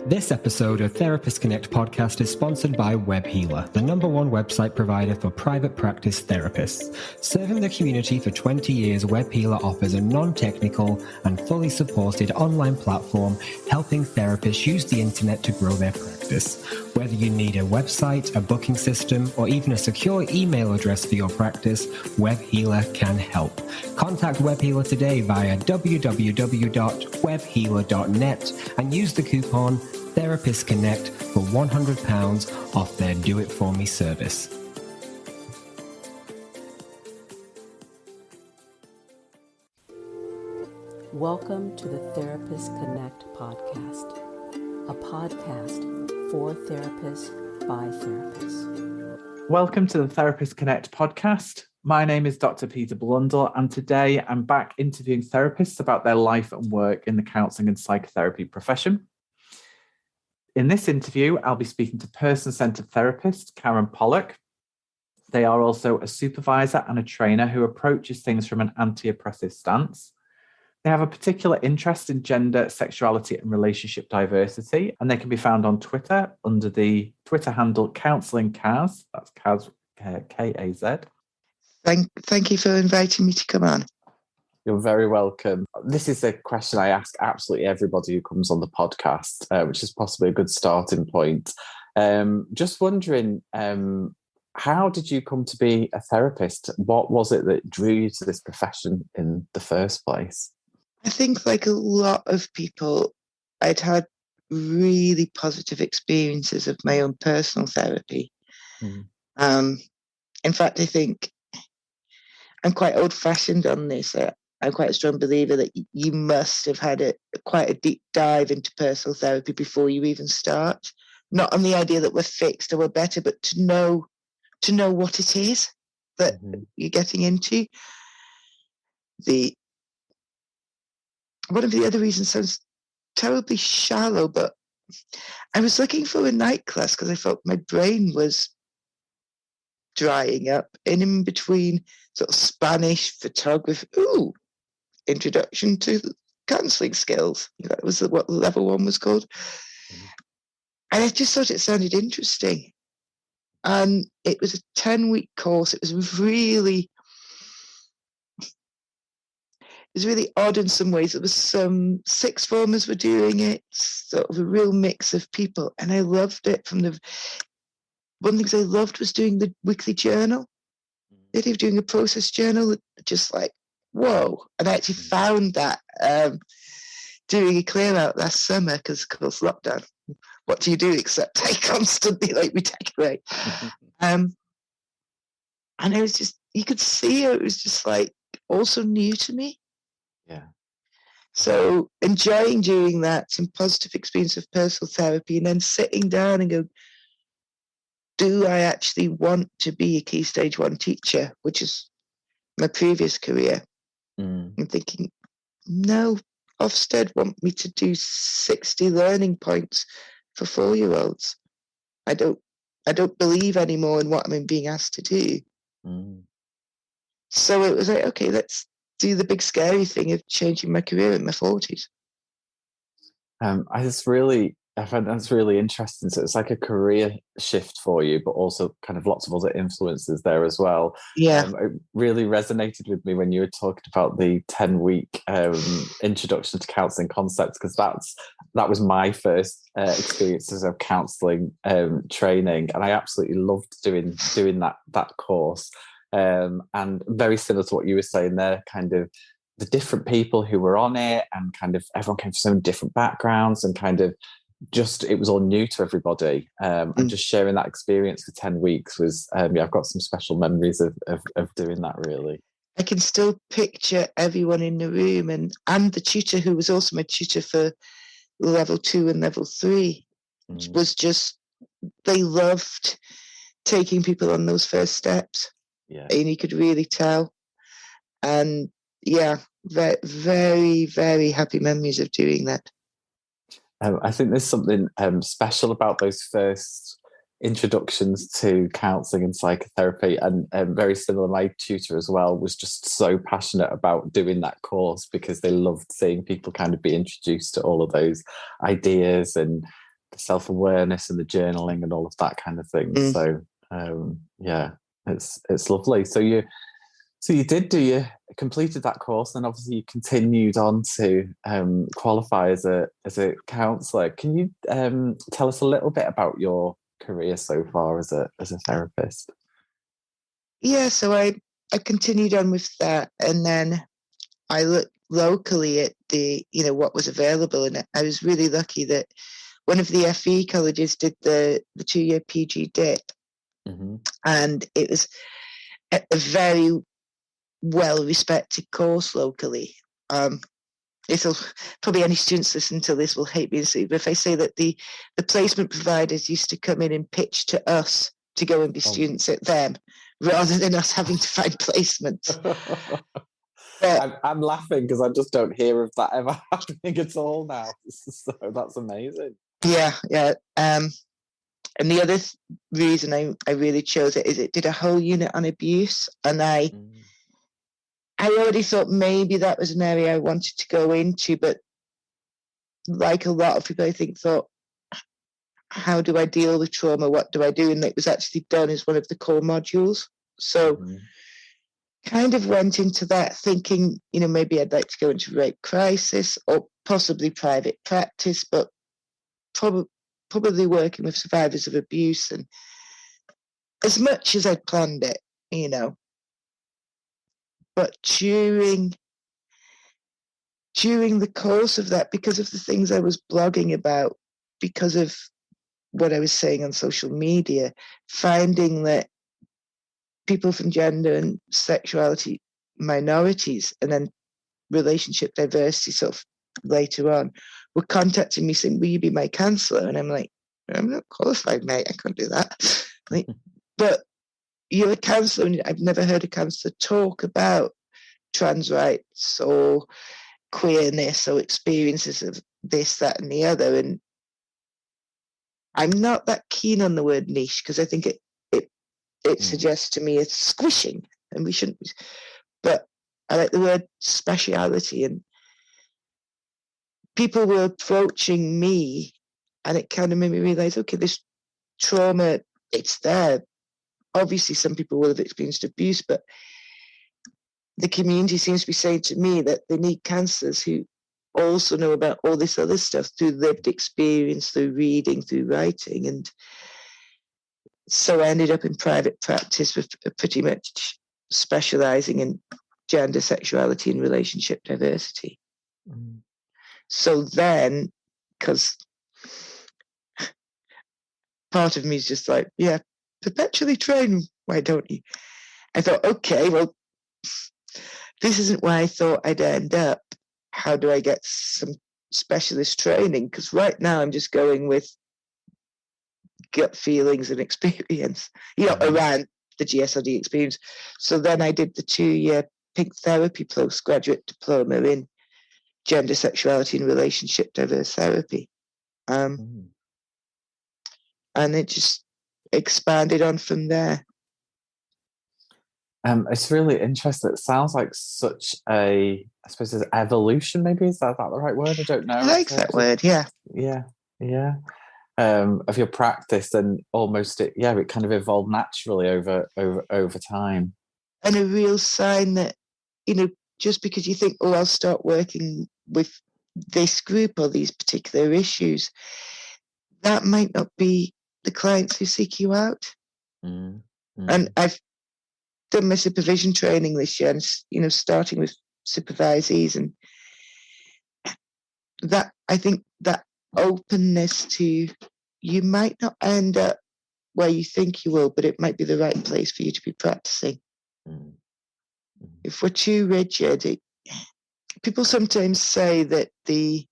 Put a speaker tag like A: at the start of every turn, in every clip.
A: This episode of Therapist Connect podcast is sponsored by WebHealer, the #1 website provider for private practice therapists. Serving the community for 20 years, WebHealer offers a non-technical and fully supported online platform helping therapists use the internet to grow their practice. Whether you need a website, a booking system, or even a secure email address for your practice, WebHealer can help. Contact WebHealer today via www.webhealer.net and use the coupon Therapist Connect for £100 off their Do It For Me service.
B: Welcome to the Therapist Connect podcast, a podcast for therapists by therapists.
C: Welcome to the Therapist Connect podcast. My name is Dr. Peter Blundell, and today I'm back interviewing therapists about their life and work in the counselling and psychotherapy profession. In this interview, I'll be speaking to person-centred therapist Karen Pollock. They are also a supervisor and a trainer who approaches things from an anti-oppressive stance. They have a particular interest in gender, sexuality and relationship diversity, and they can be found on Twitter under the Twitter handle Counselling Kaz. That's Kaz, K-A-Z.
D: Thank you for inviting me to come on.
C: You're very welcome. This is a question I ask absolutely everybody who comes on the podcast, which is possibly a good starting point. Just wondering, how did you come to be a therapist? What was it that drew you to this profession in the first place?
D: I think, like a lot of people, I'd had really positive experiences of my own personal therapy. In fact, I think I'm quite old-fashioned on this. I'm quite a strong believer that you must have had quite a deep dive into personal therapy before you even start. Not on the idea that we're fixed or we're better, but to know what it is that you're getting into. One of the other reasons sounds terribly shallow, but I was looking for a night class because I felt my brain was drying up, and in between sort of Spanish, photography, introduction to counselling skills. That was what level 1 was called. And I just thought it sounded interesting. And it was a 10-week course. It was really odd in some ways. There was some sixth formers were doing it, sort of a real mix of people. And I loved it. One of the things I loved was doing the weekly journal. The idea of doing a process journal, just like, whoa. And I actually found that doing a clear out last summer, because of course lockdown, what do you do except I constantly redecorate. And it was just, you could see it was just like also new to me.
C: Yeah.
D: So enjoying doing that, some positive experience of personal therapy, and then sitting down and go, do I actually want to be a Key Stage 1 teacher, which is my previous career? I'm thinking, no, Ofsted want me to do 60 learning points for 4-year-olds. I don't believe anymore in what I'm being asked to do. So it was like, okay, let's do the big scary thing of changing my career in my 40s.
C: I find that's really interesting. So it's like a career shift for you, but also kind of lots of other influences there as well.
D: Yeah.
C: It really resonated with me when you were talking about the 10-week introduction to counselling concepts, because that was my first experiences of counselling training, and I absolutely loved doing that course. And very similar to what you were saying there, kind of the different people who were on it, and kind of everyone came from so many different backgrounds, and kind of just it was all new to everybody, and just sharing that experience for 10 weeks was I've got some special memories of doing that. Really,
D: I can still picture everyone in the room, and the tutor, who was also my tutor for level 2 and level 3, was just, they loved taking people on those first steps. And you could really tell. And yeah, very, very, very happy memories of doing that.
C: I think there's something special about those first introductions to counselling and psychotherapy, and very similar. My tutor as well was just so passionate about doing that course because they loved seeing people kind of be introduced to all of those ideas and self-awareness and the journaling and all of that kind of thing.
D: Mm.
C: So yeah, it's lovely. So you completed that course, and obviously you continued on to qualify as a counsellor. Can you tell us a little bit about your career so far as a therapist?
D: Yeah, so I continued on with that, and then I looked locally at the what was available, and I was really lucky that one of the FE colleges did the 2-year PG dip, and it was a very well respected course locally. It'll probably, any students listening to this will hate me and say, but if I say that the placement providers used to come in and pitch to us to go and be students at them, rather than us having to find placements.
C: I'm laughing because I just don't hear of that ever happening at all now. So that's amazing.
D: Yeah. And the other reason I really chose it is it did a whole unit on abuse, and I already thought maybe that was an area I wanted to go into, but like a lot of people, I think, thought, how do I deal with trauma? What do I do? And it was actually done as one of the core modules. So kind of went into that thinking, maybe I'd like to go into rape crisis or possibly private practice, but probably working with survivors of abuse, and as much as I'd planned it, but during the course of that, because of the things I was blogging about, because of what I was saying on social media, finding that people from gender and sexuality minorities, and then relationship diversity sort of later on, were contacting me saying, will you be my counsellor? And I'm like, I'm not qualified, mate. I can't do that. But you're a counsellor, and I've never heard a counsellor talk about trans rights or queerness or experiences of this, that, and the other. And I'm not that keen on the word niche, because I think it suggests to me it's squishing, and we shouldn't. But I like the word speciality, and people were approaching me, and it kind of made me realize, okay, this trauma, it's there. Obviously, some people will have experienced abuse, but the community seems to be saying to me that they need counsellors who also know about all this other stuff through lived experience, through reading, through writing. And so I ended up in private practice with pretty much specialising in gender, sexuality, and relationship diversity. So then, because part of me is just like, yeah, perpetually train, why don't you? I thought, okay, well, this isn't where I thought I'd end up. How do I get some specialist training? Because right now I'm just going with gut feelings and experience, around the GSLD experience. So then I did the 2-year Pink Therapy postgraduate diploma in gender, sexuality, and relationship diverse therapy. And it just expanded on from there.
C: It's really interesting. It sounds like such a, I suppose, an evolution. Maybe is that the right word? I don't know.
D: I like that word. Yeah.
C: Of your practice, and almost it kind of evolved naturally over time.
D: And a real sign that just because you think, oh, I'll start working with this group or these particular issues, that might not be the clients who seek you out. And I've done my supervision training this year, and starting with supervisees, and that, I think that openness to, you might not end up where you think you will, but it might be the right place for you to be practicing. If we're too rigid, people sometimes say that the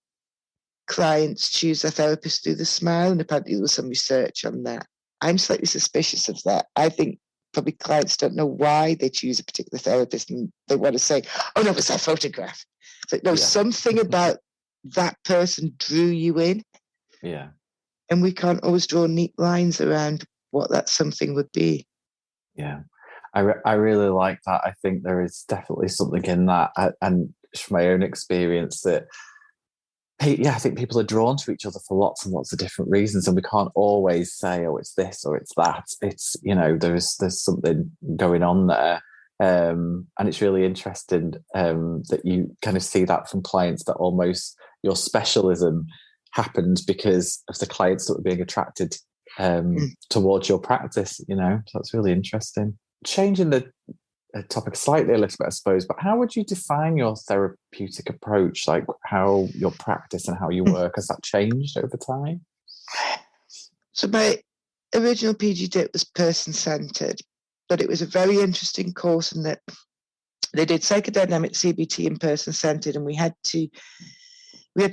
D: clients choose their therapist through the smile, and apparently there was some research on that. I'm slightly suspicious of that. I think probably clients don't know why they choose a particular therapist, and they want to say, oh no, it's their photograph. It's like, no, something about that person drew you in.
C: Yeah.
D: And we can't always draw neat lines around what that something would be.
C: Yeah. I really like that. I think there is definitely something in that. And from my own experience, that yeah, I think people are drawn to each other for lots and lots of different reasons, and we can't always say, oh, it's this or it's that. It's, you know, there's something going on there. And it's really interesting that you kind of see that from clients, that almost your specialism happened because of the clients that were being attracted towards your practice, you know. So that's really interesting. Changing the topic slightly a little bit, I suppose, but how would you define your therapeutic approach? Like how your practice and how you work, has that changed over time?
D: So my original PG dip was person-centered, but it was a very interesting course in that they did psychodynamic CBT and person-centered, and we had to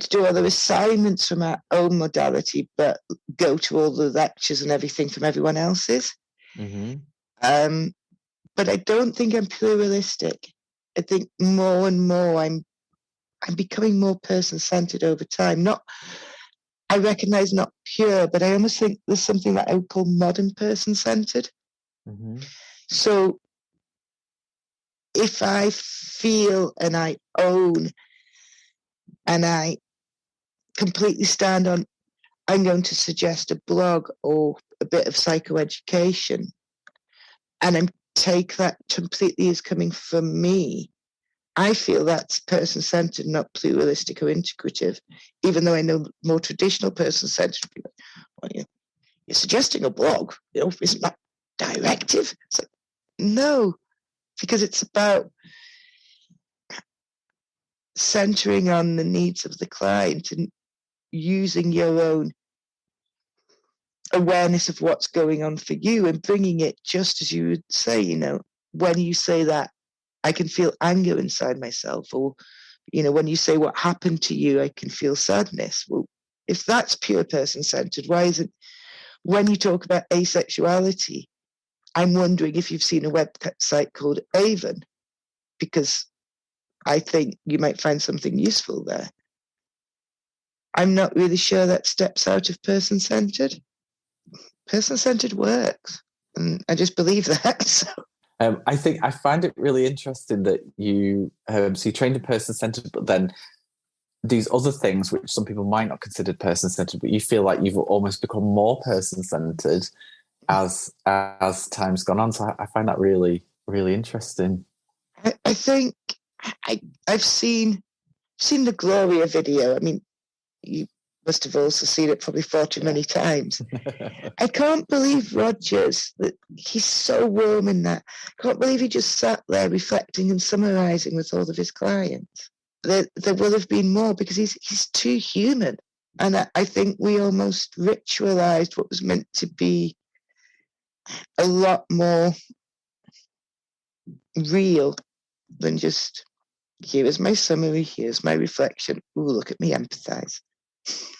D: do all the assignments from our own modality, but go to all the lectures and everything from everyone else's. Mm-hmm. But I don't think I'm pluralistic. I think more and more I'm becoming more person-centered over time. I recognize not pure, but I almost think there's something that I would call modern person-centered. Mm-hmm. So if I feel and I own and I completely stand on, I'm going to suggest a blog or a bit of psychoeducation, and I'm take that completely as coming from me, I feel that's person-centered, not pluralistic or integrative, even though I know more traditional person-centered people. Well, you're suggesting a blog, you know, isn't that directive? It's like, no, because it's about centering on the needs of the client and using your own awareness of what's going on for you and bringing it, just as you would say, you know, when you say that, I can feel anger inside myself, or, you know, when you say what happened to you, I can feel sadness. Well, if that's pure person-centered, why isn't, when you talk about asexuality, I'm wondering if you've seen a website called Avon, because I think you might find something useful there. I'm not really sure that steps out of person-centered. Person-centered works, and I just believe that. So.
C: I find it really interesting that you so you trained in person-centered, but then these other things which some people might not consider person-centered, but you feel like you've almost become more person-centered as time's gone on. So I find that really, really interesting.
D: I think I've seen the Gloria video. I mean, you must have also seen it probably far too many times. I can't believe Rogers, that he's so warm in that. I can't believe he just sat there reflecting and summarising with all of his clients. There will have been more, because he's too human. And I think we almost ritualised what was meant to be a lot more real than just, here is my summary, here's my reflection. Ooh, look at me empathise.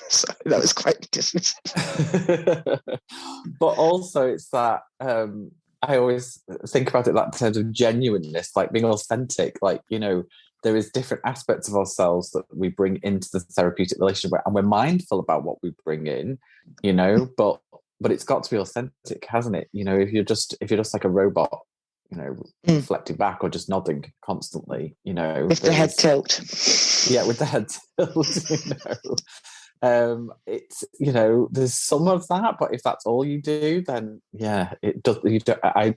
D: Sorry, that was quite dismissive.
C: But also it's that, I always think about it that in terms of genuineness, like being authentic, like, you know, there is different aspects of ourselves that we bring into the therapeutic relationship, and we're mindful about what we bring in, you know, but it's got to be authentic, hasn't it? You know, if you're just like a robot, you know, reflecting back or just nodding constantly, you know,
D: with the head tilt.
C: Yeah, with the head tilt, you know. It's, you know, there's some of that, but if that's all you do, then yeah, it does. You don't, I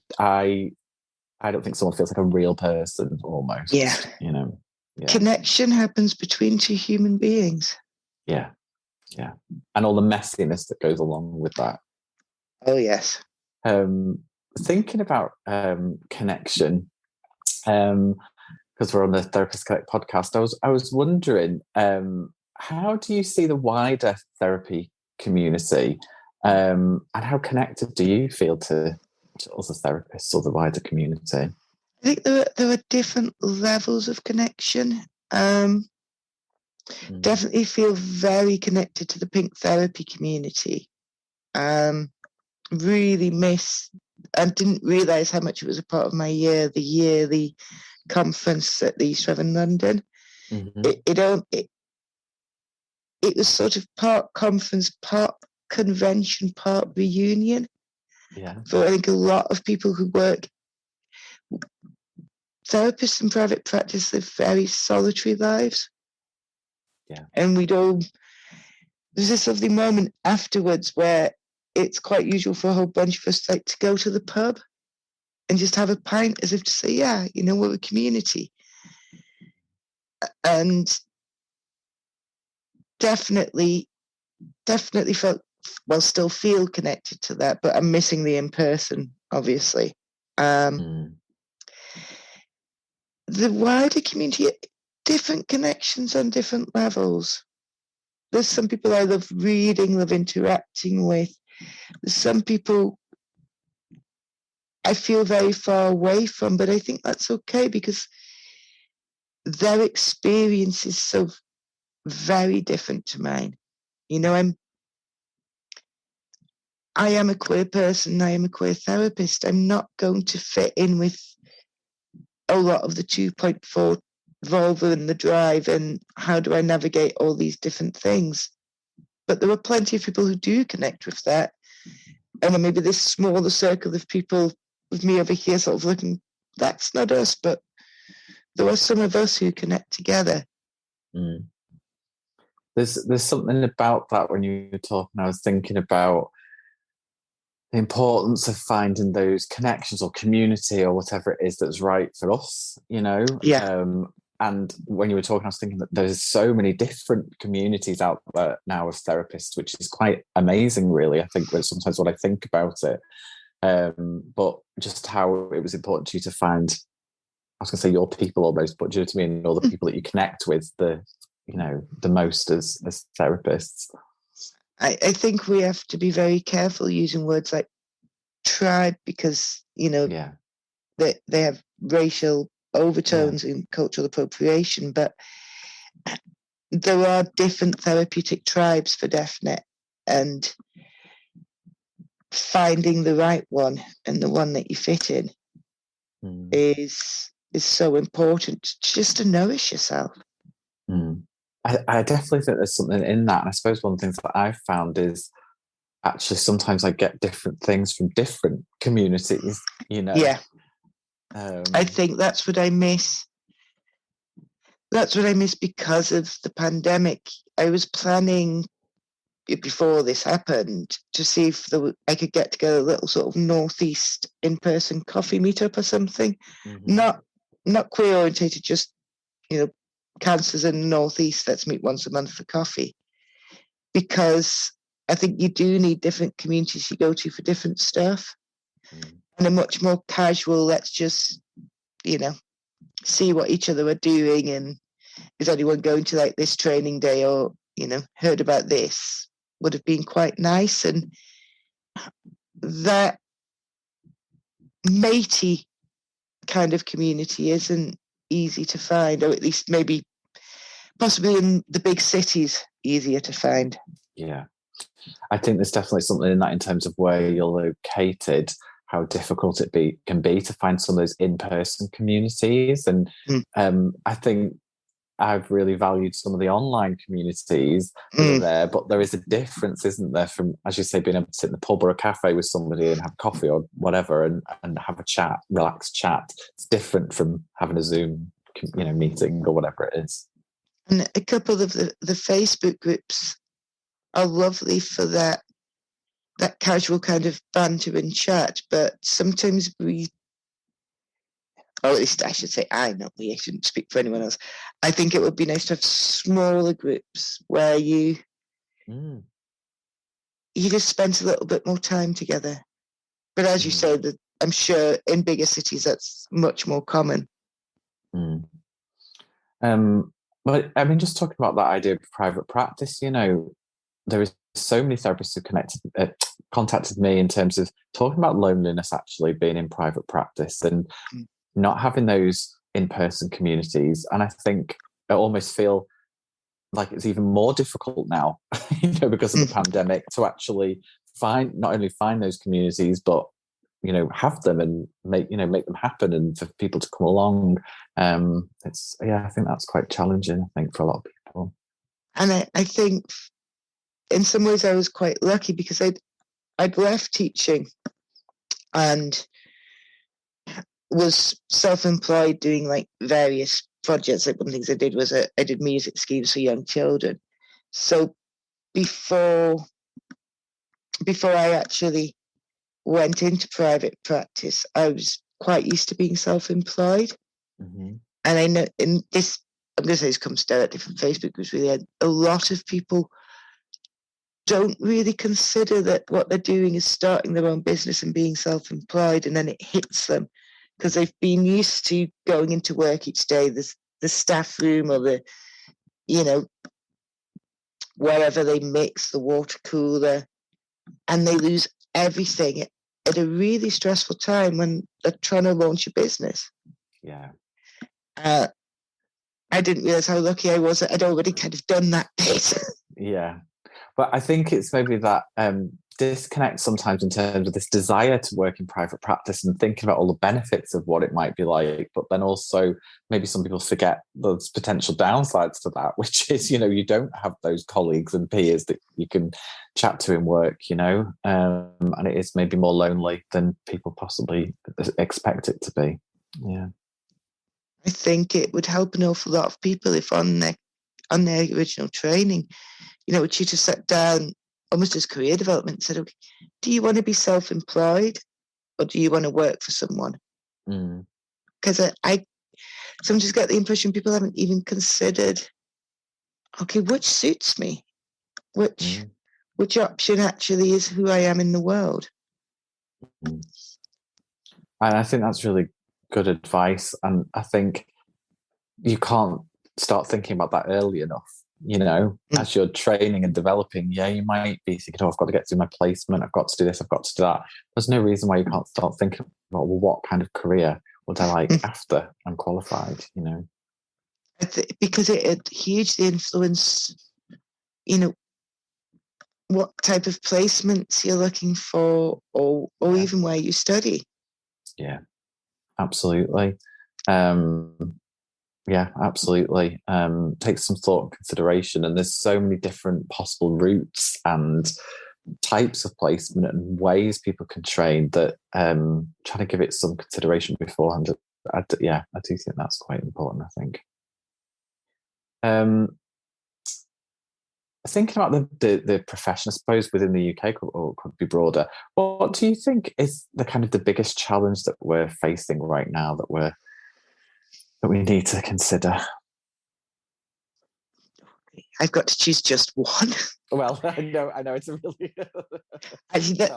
C: don't think someone feels like a real person almost.
D: Yeah,
C: you know. Yeah.
D: Connection happens between two human beings.
C: Yeah, yeah, and all the messiness that goes along with that.
D: Oh yes.
C: Thinking about connection, because we're on the Therapist Connect podcast, I was wondering, how do you see the wider therapy community, and how connected do you feel to other therapists or the wider community?
D: I think there are different levels of connection. Definitely feel very connected to the pink therapy community. Really miss, and didn't realise how much it was a part of my the yearly conference at the East Rev in London. Mm-hmm. It was sort of part conference, part convention, part reunion.
C: Yeah.
D: For I think a lot of people who work, therapists in private practice live very solitary lives.
C: Yeah.
D: And there's this lovely moment afterwards where it's quite usual for a whole bunch of us to go to the pub and just have a pint, as if to say, yeah, we're a community. And definitely felt, still feel connected to that, but I'm missing the in-person, obviously. The wider community, different connections on different levels. There's some people I love reading, love interacting with. There's some people I feel very far away from, but I think that's okay because their experience is so very different to mine. I am a queer person. I am a queer therapist. I'm not going to fit in with a lot of the 2.4 vulva and the drive and how do I navigate all these different things. But there are plenty of people who do connect with that. And then maybe this smaller circle of people with me over here sort of looking, that's not us, but there are some of us who connect together.
C: There's something about that when you were talking. I was thinking about the importance of finding those connections or community or whatever it is that's right for us,
D: Yeah.
C: And when you were talking, I was thinking that there's so many different communities out there now of therapists, which is quite amazing, really. I think sometimes when I think about it, but just how it was important to you to find, I was going to say your people almost, but do you know what I mean? All the people that you connect with, the most as therapists.
D: I think we have to be very careful using words like tribe because, they have racial overtones and cultural appropriation, but there are different therapeutic tribes for definite, and finding the right one and the one that you fit in is so important just to nourish yourself.
C: I definitely think there's something in that. And I suppose one of the things that I've found is actually sometimes I get different things from different communities,
D: Yeah. I think that's what I miss. That's what I miss because of the pandemic. I was planning before this happened to see if I could get together a little sort of Northeast in-person coffee meetup or something. Not queer orientated, just, cancers in the Northeast, let's meet once a month for coffee. Because I think you do need different communities you go to for different stuff. And a much more casual, let's just, see what each other are doing and is anyone going to this training day or, heard about this would have been quite nice. And that matey kind of community isn't easy to find, or at least maybe possibly in the big cities easier to find.
C: Yeah. I think there's definitely something in that in terms of where you're located, how difficult it can be to find some of those in-person communities. And I think I've really valued some of the online communities that are there, but there is a difference, isn't there, from, as you say, being able to sit in the pub or a cafe with somebody and have coffee or whatever and have a chat, relaxed chat. It's different from having a Zoom, meeting or whatever it is.
D: And a couple of the Facebook groups are lovely for that casual kind of banter and chat, but sometimes or at least I should say I shouldn't speak for anyone else. I think it would be nice to have smaller groups where you just spend a little bit more time together. But as you say, I'm sure in bigger cities that's much more common.
C: But I mean, just talking about that idea of private practice, there is so many therapists who contacted me in terms of talking about loneliness actually being in private practice and not having those in-person communities. And I think I almost feel like it's even more difficult now, because of the pandemic, to actually not only find those communities, but have them and make them happen and for people to come along. I think that's quite challenging, I think, for a lot of people.
D: And I think in some ways I was quite lucky because I'd left teaching and was self-employed doing various projects. Like one of the things I did was I did music schemes for young children. So before I actually went into private practice, I was quite used to being self-employed.
C: Mm-hmm.
D: And I know in this, I'm going to say this comes directly from Facebook groups, really, a lot of people don't really consider that what they're doing is starting their own business and being self-employed, and then it hits them because they've been used to going into work each day, the staff room or the, wherever they mix, the water cooler, and they lose everything at a really stressful time when they're trying to launch a business.
C: Yeah.
D: I didn't realize how lucky I was that I'd already kind of done that bit.
C: Yeah. But I think it's maybe that disconnect sometimes in terms of this desire to work in private practice and thinking about all the benefits of what it might be like. But then also maybe some people forget those potential downsides to that, which is, you don't have those colleagues and peers that you can chat to in work, and it is maybe more lonely than people possibly expect it to be. Yeah.
D: I think it would help an awful lot of people if on their original training, a tutor sat down almost as career development and said, okay, do you want to be self-employed or do you want to work for someone? Because I sometimes get the impression people haven't even considered, okay, which suits me? Which option actually is who I am in the world?
C: And I think that's really good advice. And I think you can't start thinking about that early enough. As you're training and developing, you might be thinking, I've got to get through my placement, I've got to do this, I've got to do that. There's no reason why you can't start thinking about, well, what kind of career would I like after I'm qualified,
D: Because it hugely influenced, what type of placements you're looking for or even where you study.
C: Yeah, absolutely. Yeah, absolutely. Takes some thought and consideration, and there's so many different possible routes and types of placement and ways people can train that trying to give it some consideration beforehand. I do think that's quite important, I think. Thinking about the profession, I suppose within the UK or could be broader, what do you think is the kind of the biggest challenge that we're facing right now that we need to consider?
D: I've got to choose just one.
C: Well, I know it's a really.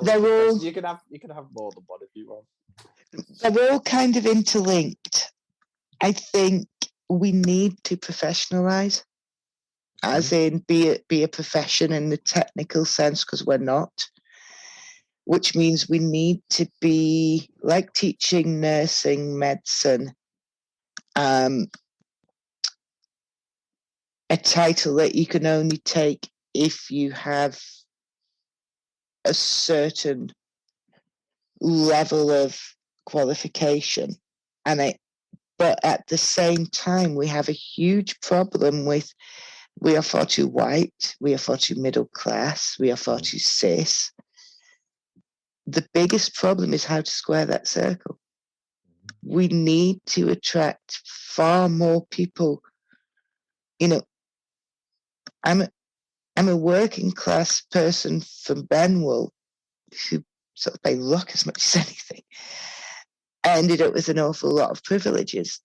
D: They're all.
C: You can have more than one if you want.
D: They're all kind of interlinked. I think we need to professionalize, as in be a profession in the technical sense, because we're not. Which means we need to be like teaching, nursing, medicine. A title that you can only take if you have a certain level of qualification. But at the same time, we have a huge problem with we are far too white, we are far too middle class, we are far too cis. The biggest problem is how to square that circle. We need to attract far more people. I'm a working class person from Benwell who sort of by luck as much as anything ended up with an awful lot of privileges.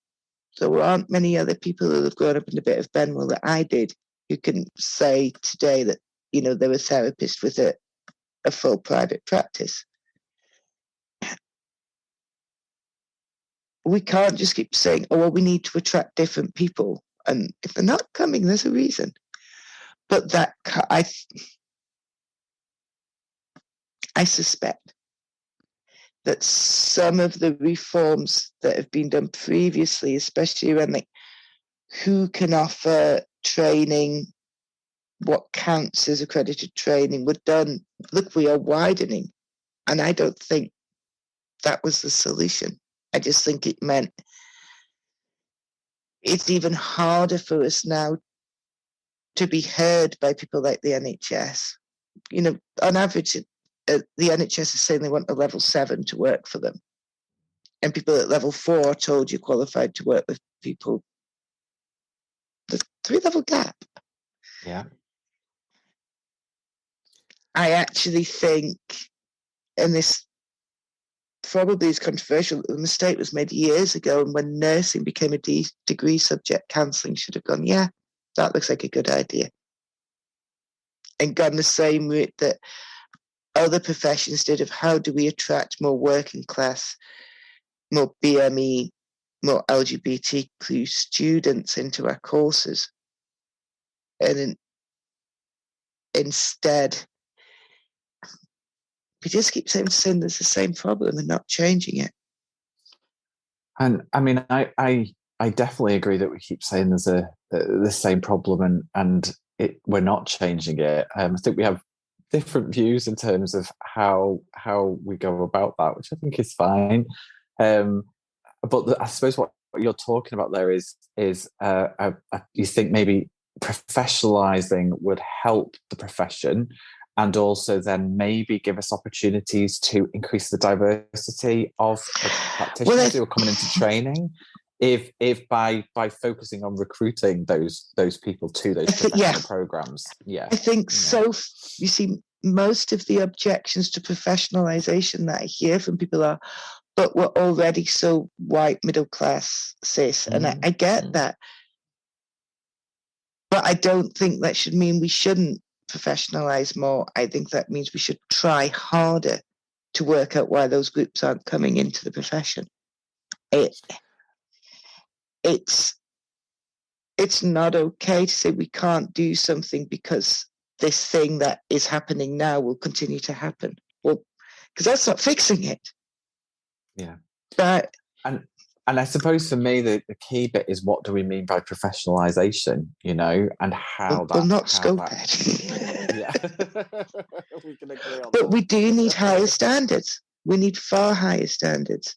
D: There aren't many other people who have grown up in a bit of Benwell that I did who can say today that, they're a therapist with a full private practice. We can't just keep saying, we need to attract different people. And if they're not coming, there's a reason. But that I suspect that some of the reforms that have been done previously, especially around who can offer training, what counts as accredited training, were done. Look, we are widening. And I don't think that was the solution. I just think it meant it's even harder for us now to be heard by people like the NHS. On average, the NHS is saying they want a level 7 to work for them. And people at level 4 are told you're qualified to work with people 3-level gap.
C: Yeah.
D: I actually think, and this probably is controversial, the mistake was made years ago, and when nursing became a degree subject, counselling should have gone, yeah, that looks like a good idea, and gone the same route that other professions did of how do we attract more working class, more BME, more LGBTQ students into our courses. And instead, we just keep saying there's the same problem and not changing it.
C: And I mean, I definitely agree that we keep saying there's the same problem and we're not changing it. I think we have different views in terms of how we go about that, which I think is fine. But I suppose what you're talking about there is you think maybe professionalizing would help the profession, and also then maybe give us opportunities to increase the diversity of practitioners who are coming into training. If by focusing on recruiting those people to those professional programs. Yeah.
D: I think so. You see, most of the objections to professionalization that I hear from people are, but we're already so white, middle class, cis. And I get that. But I don't think that should mean we shouldn't professionalize more. I think that means we should try harder to work out why those groups aren't coming into the profession. It's not okay to say we can't do something because this thing that is happening now will continue to happen. Well, because that's not fixing it.
C: Yeah.
D: But
C: and I suppose for me the key bit is, what do we mean by professionalization, and how that...
D: Well, not scope it.
C: Yeah. We can agree on
D: but
C: that.
D: We do need higher standards. We need far higher standards.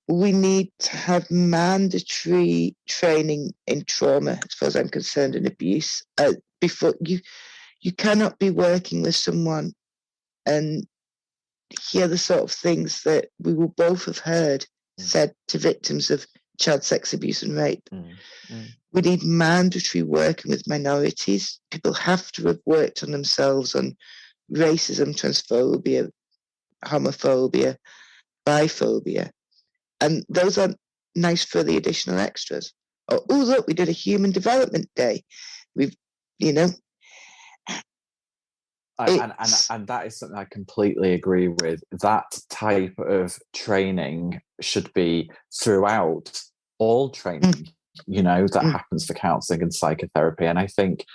D: We need to have mandatory training in trauma, as far as I'm concerned, and abuse. Before you cannot be working with someone and hear the sort of things that we will both have heard said to victims of child sex abuse and rape. We need mandatory working with minorities. People have to have worked on themselves on racism, transphobia, homophobia, biphobia. And those aren't nice for the additional extras. Oh, look, we did a human development day.
C: And that is something I completely agree with. That type of training should be throughout all training, that happens for counselling and psychotherapy. And I think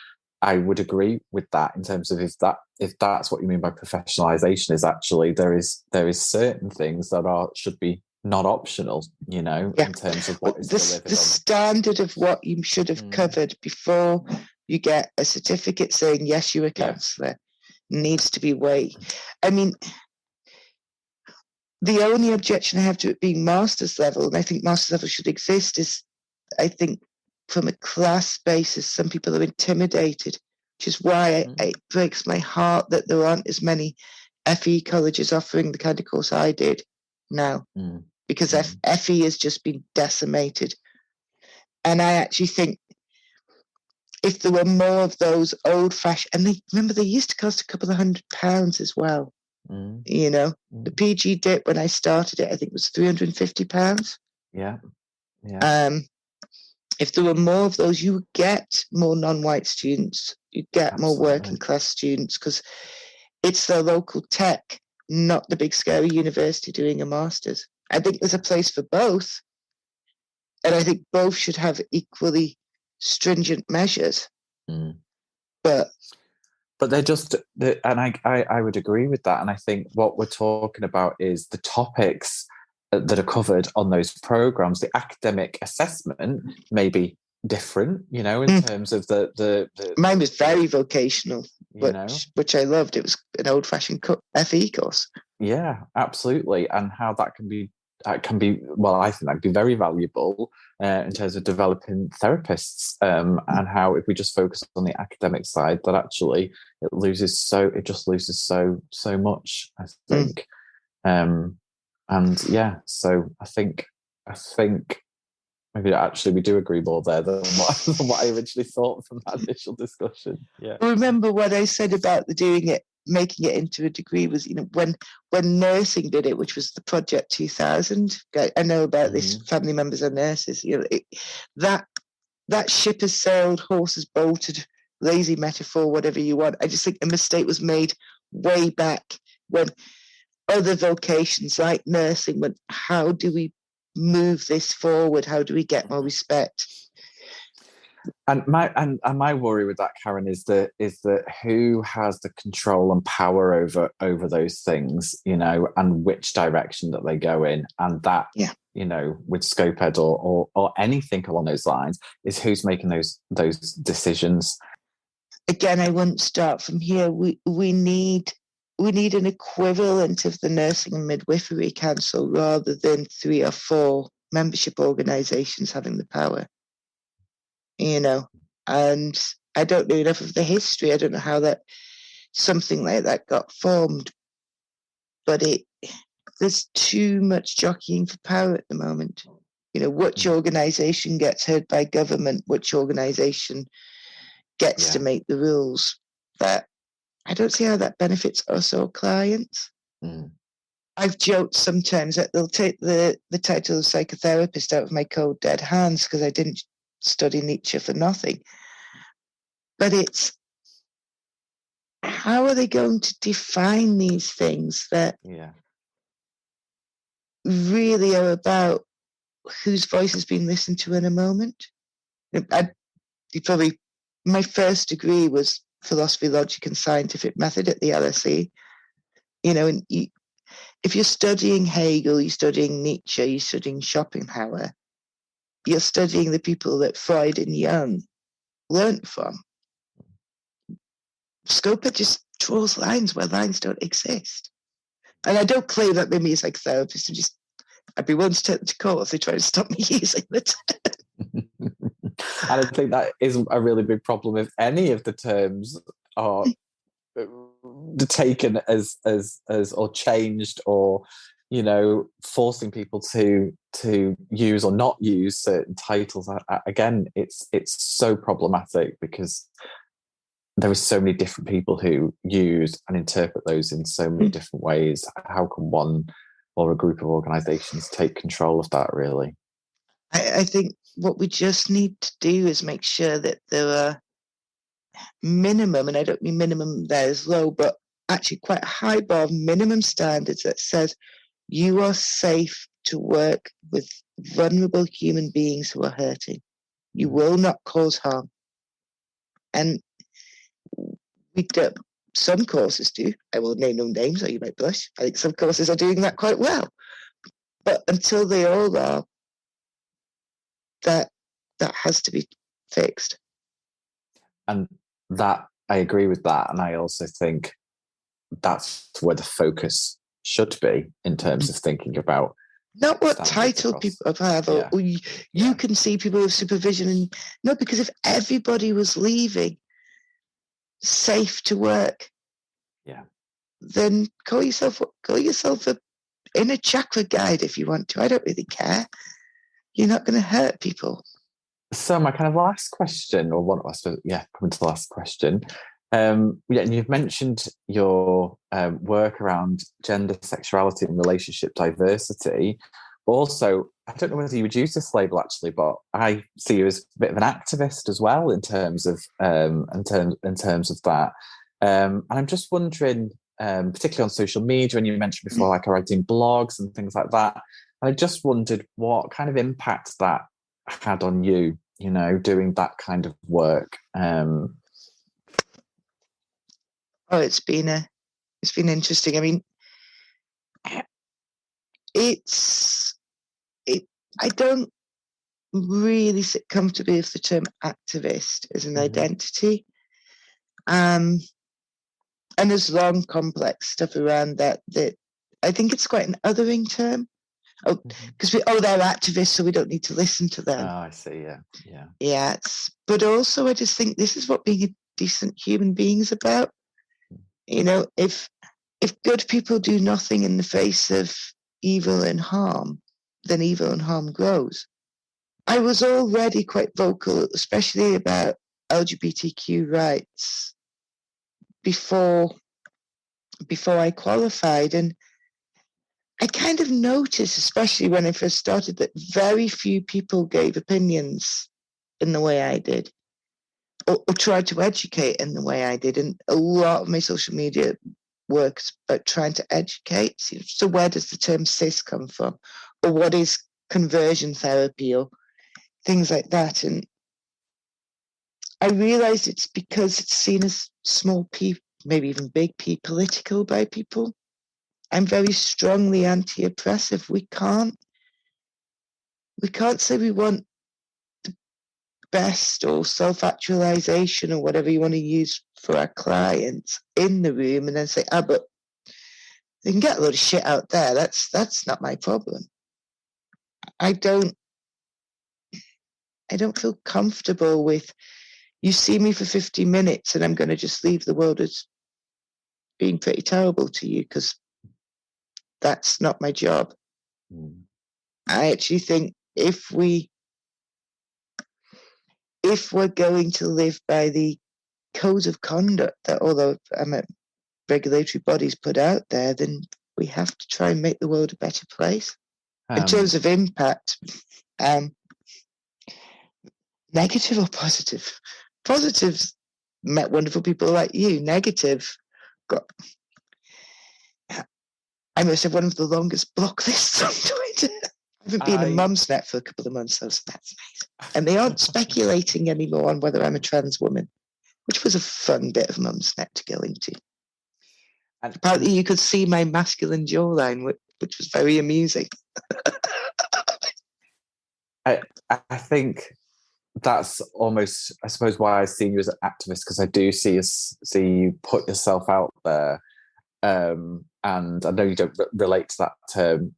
C: I would agree with that in terms of if that's what you mean by professionalization, is actually there is certain things that should be not optional, in terms of what is delivered.
D: The standard of what you should have covered before you get a certificate saying, yes, you're a counsellor, needs to be weighed. I mean, the only objection I have to it being master's level, and I think master's level should exist, is I think from a class basis, some people are intimidated, which is why it breaks my heart that there aren't as many FE colleges offering the kind of course I did now, because FE has just been decimated. And I actually think if there were more of those old-fashioned, and they used to cost a couple of £100 as well. The PG dip when I started it, I think was £350.
C: Yeah.
D: If there were more of those, you would get more non-white students, you'd get more working class students, because it's the local tech, not the big scary university doing a master's. I think there's a place for both, and I think both should have equally stringent measures. But
C: they're just, and I would agree with that. And I think what we're talking about is the topics that are covered on those programs. The academic assessment may be different, in terms of the
D: mine was very vocational, which I loved. It was an old-fashioned FE course.
C: Yeah, absolutely. And how that can be well, I think that'd be very valuable in terms of developing therapists, and how if we just focus on the academic side, that actually it just loses so much, I think. And yeah, so I think maybe actually we do agree more there than what I originally thought from that initial discussion. Yeah.
D: Remember what I said about the doing it, making it into a degree was, when nursing did it, which was the Project 2000. I know about this. Family members are nurses. That ship has sailed, horses bolted, lazy metaphor, whatever you want. I just think a mistake was made way back when other vocations like nursing went, how do we move this forward? How do we get more respect?
C: And my worry with that, Karen, is that who has the control and power over those things, and which direction that they go in, and that, with Scoped or anything along those lines, is who's making those decisions.
D: Again, I wouldn't start from here. We need an equivalent of the Nursing and Midwifery Council rather than 3 or 4 membership organisations having the power. And I don't know enough of the history. I don't know how that something like that got formed, but there's too much jockeying for power at the moment. Which organisation gets heard by government, which organisation gets to make the rules. That I don't see how that benefits us or clients. I've joked sometimes that they'll take the title of psychotherapist out of my cold dead hands because I didn't study Nietzsche for nothing. But it's, how are they going to define these things that really are about whose voice is being listened to in a moment? My first degree was philosophy, logic and scientific method at the LSE. And if you're studying Hegel, you're studying Nietzsche, you're studying Schopenhauer, you're studying the people that Freud and Jung learnt from. Scopa just draws lines where lines don't exist. And I don't claim that made me a psychotherapist. I'd be willing to take them to court if they try to stop me using the term.
C: And I think that is a really big problem if any of the terms are taken as or changed, or forcing people to use or not use certain titles. Again, it's so problematic because there are so many different people who use and interpret those in so many different ways. How can one or a group of organisations take control of that, really?
D: I think what we just need to do is make sure that there are minimum, and I don't mean minimum there is low, but actually quite a high bar of minimum standards that says you are safe to work with vulnerable human beings who are hurting. You will not cause harm. And some courses do. I will name no names or you might blush. I think some courses are doing that quite well. But until they all are, that has to be fixed.
C: And that, I agree with that. And I also think that's where the focus should be in terms of thinking about
D: not what title people have, or you can see people with supervision. And no, because if everybody was leaving safe to work, then call yourself a inner chakra guide if you want to. I don't really care. You're not going to hurt people.
C: So my kind of last question, or one, I suppose, coming to the last question. And you've mentioned your work around gender, sexuality, and relationship diversity. Also, I don't know whether you would use this label actually, but I see you as a bit of an activist as well in terms of that. And I'm just wondering, particularly on social media, and you mentioned before, like writing blogs and things like that. I just wondered what kind of impact that had on you, doing that kind of work.
D: It's been interesting. I mean, I don't really sit comfortably with the term activist as an identity. And there's long, complex stuff around that I think it's quite an othering term. Because they're activists, so we don't need to listen to them.
C: Oh, I see.
D: Yeah. But also, I just think this is what being a decent human being is about. If good people do nothing in the face of evil and harm, then evil and harm grows. I was already quite vocal, especially about LGBTQ rights before I qualified. And I kind of noticed, especially when I first started, that very few people gave opinions in the way I did, or tried to educate in the way I did. And a lot of my social media works about trying to educate. So where does the term cis come from? Or what is conversion therapy, or things like that? And I realized it's because it's seen as small p, maybe even big p, political by people. I'm very strongly anti-oppressive. We can't say we want the best or self-actualization or whatever you want to use for our clients in the room and then say, but they can get a lot of shit out there. That's not my problem. I don't feel comfortable with, you see me for 50 minutes and I'm going to just leave the world as being pretty terrible to you, because that's not my job. I actually think if we're going to live by the codes of conduct that all the regulatory bodies put out there, then we have to try and make the world a better place. In terms of impact, negative or positive? Positives, met wonderful people like you. Negative, I must have one of the longest block lists on Twitter. I haven't been a Mumsnet for a couple of months, so that's nice. And they aren't speculating anymore on whether I'm a trans woman, which was a fun bit of Mumsnet to go into. And apparently you could see my masculine jawline, which was very amusing.
C: I think that's almost, I suppose, why I see you as an activist, because I do see you put yourself out there. And I know you don't relate to that term,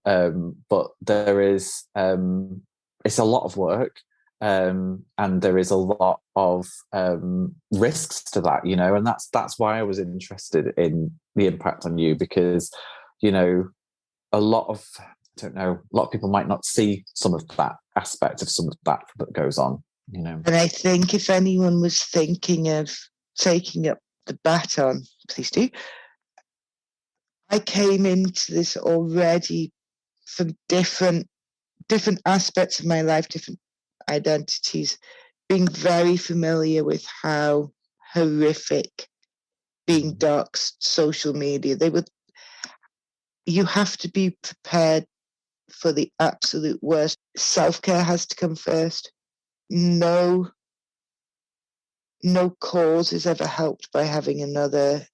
C: but there is, it's a lot of work, and there is a lot of risks to that, and that's why I was interested in the impact on you, because, a lot of people might not see some of that aspect of some of that goes on, And
D: I think if anyone was thinking of taking up the baton, please do. I came into this already from different aspects of my life, different identities, being very familiar with how horrific being doxxed, social media. You have to be prepared for the absolute worst. Self-care has to come first. No cause is ever helped by having another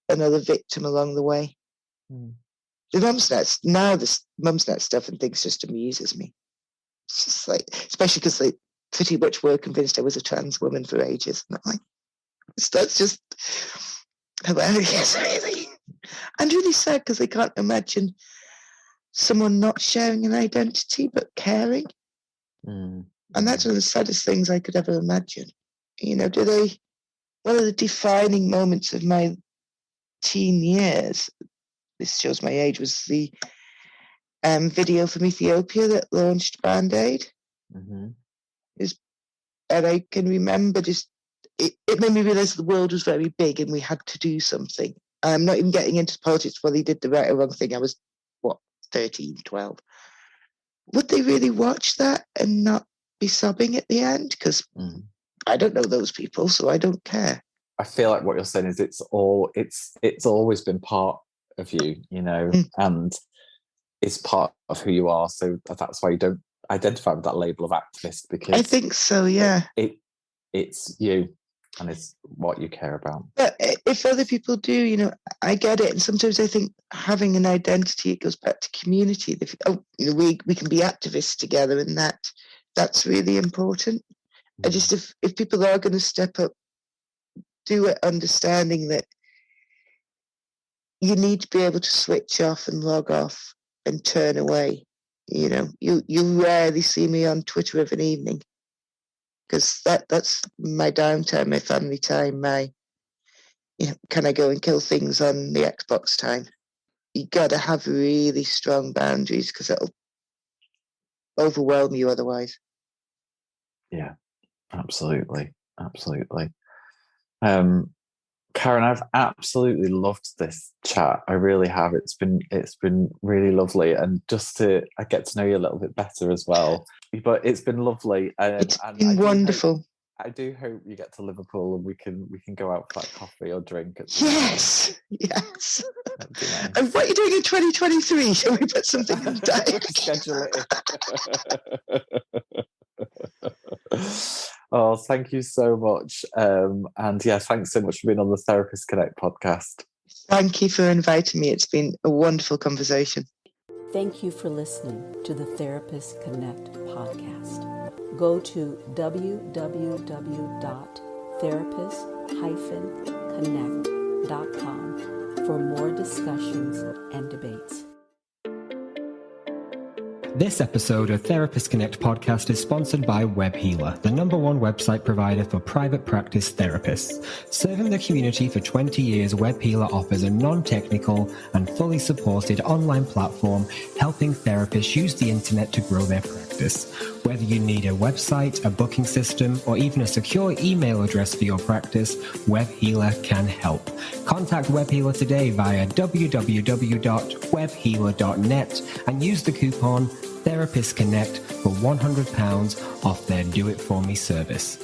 D: victim along the way. The Mumsnet stuff and things just amuses me. It's just like, especially because they pretty much were convinced I was a trans woman for ages. And I'm like, that's just hilarious, really. And really sad, because I can't imagine someone not sharing an identity but caring. And that's one of the saddest things I could ever imagine. One of the defining moments of my teen years, this shows my age, was the video from Ethiopia that launched Band Aid. And I can remember it made me realise the world was very big and we had to do something. I'm not even getting into politics whether he did the right or wrong thing. I was, 13, 12. Would they really watch that and not be sobbing at the end? Because I don't know those people, so I don't care.
C: I feel like what you're saying is it's always been part of you, and it's part of who you are. So that's why you don't identify with that label of activist, because
D: I think so, yeah.
C: It's you, and it's what you care about.
D: But if other people do, I get it. And sometimes I think having an identity, it goes back to community. We can be activists together, and that's really important. I just, if people are going to step up, do it understanding that you need to be able to switch off and log off and turn away. You rarely see me on Twitter of an evening, because that's my downtime, my family time, can I go and kill things on the Xbox time? You got to have really strong boundaries, because overwhelm you otherwise.
C: Yeah, absolutely. Karen, I've absolutely loved this chat. I really have. It's been really lovely, and just to I get to know you a little bit better as well. But it's been lovely.
D: It's
C: and
D: been wonderful.
C: I do hope you get to Liverpool and we can go out for that coffee or drink.
D: Yes. Nice. And what are you doing in 2023? Shall we put something in the diary?
C: Schedule it. Oh, thank you so much. And yeah, thanks so much for being on the Therapist Connect podcast.
D: Thank you for inviting me. It's been a wonderful conversation.
B: Thank you for listening to the Therapist Connect podcast. Go to www.therapist-connect.com for more discussions and debates.
A: This episode of Therapist Connect podcast is sponsored by WebHealer, the #1 website provider for private practice therapists. Serving the community for 20 years, WebHealer offers a non-technical and fully supported online platform helping therapists use the internet to grow their practice. Whether you need a website, a booking system, or even a secure email address for your practice, WebHealer can help. Contact WebHealer today via www.webhealer.net and use the coupon Therapist Connect for £100 off their Do It For Me service.